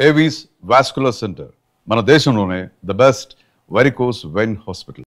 Avis vascular centre మన దేశంలోనే the best varicose vein hospital.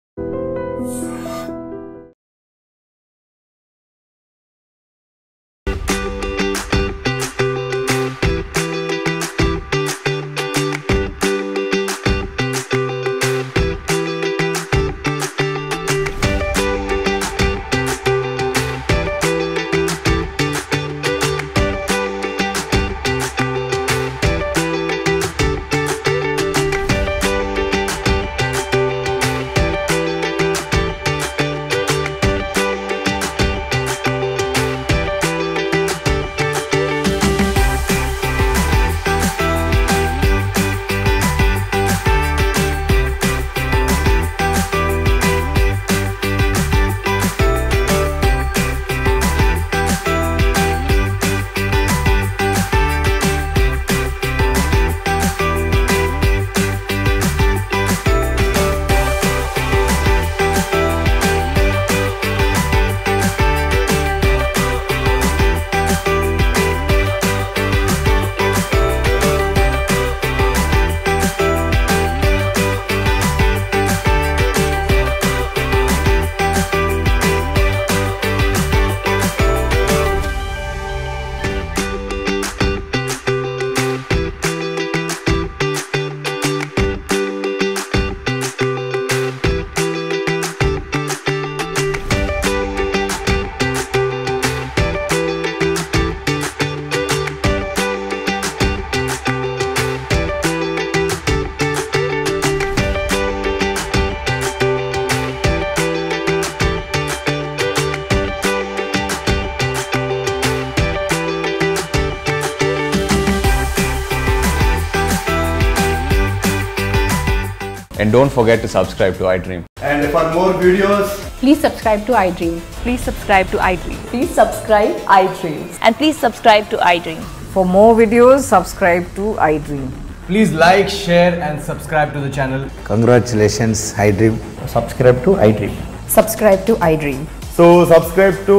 And don't forget to subscribe to iDream. And for more videos, please subscribe to iDream. Please subscribe to iDream. Please subscribe iDream. And please subscribe to iDream. For more videos, subscribe to iDream. please like, share and subscribe to the channel. Congratulations, iDream. Subscribe to iDream. Subscribe to iDream. So subscribe to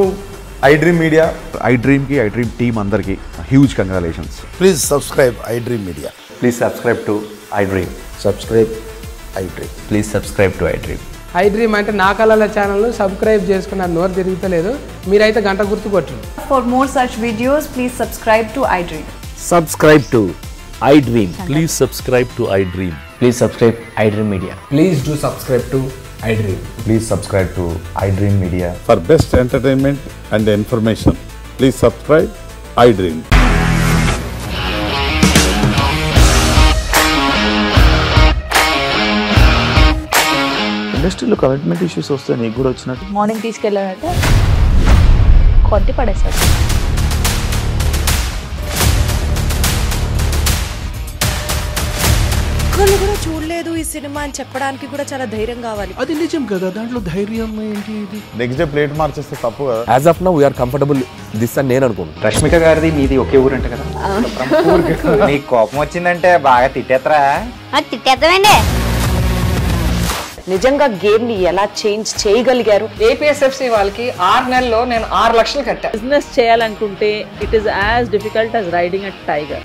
iDream Media. iDream ki iDream team andarki huge congratulations. Please subscribe iDream Media. Please subscribe to iDream. Subscribe iDream. Please subscribe to iDream. iDream అంటే నా కళల channel subscribe చేసుకున్న నోరు తిరుగుతలేదు మీరైతే గంట గుర్తు కొట్టండి. For more such videos, please subscribe to iDream. Subscribe to iDream. Please subscribe to iDream. Please subscribe iDream Media. Please do subscribe to iDream. Please subscribe to iDream Media. For best entertainment and information, please subscribe iDream. ఇండస్ట్రీలో commitment issues వస్తే నీకు కూడా వచ్చినట్టు morning తీసుకెళ్ళారంటే కొట్టి పడేసారు. ఒక్కళ్ళు కూడా చూడలేదు ఈ సినిమా అని చెప్పడానికి కూడా చాలా ధైర్యం కావాలి. అది నిజం కదా, దాంట్లో ధైర్యం ఏంటి? ఇది నెక్స్ట్ డే ప్లేట్ మార్చేస్తే తప్పు కదా. As of now, we are comfortable this అని నేను అనుకుంటున్నాను. రష్మిక గారిది మీది ఒకే ఊరు అంట కదా. నీకు కోపం వచ్చిందంటే బాగా తిట్టేత్తరా? తిట్టేద్దామండి. నిజంగా గేమ్ ని ఎలా చేంజ్ చేయగలిగారు? APSFC వాళ్ళకి 6 నెలల్లో నేను 6 లక్షలు కట్టా. బిజినెస్ చేయాలనుకుంటే it is as difficult as riding a tiger.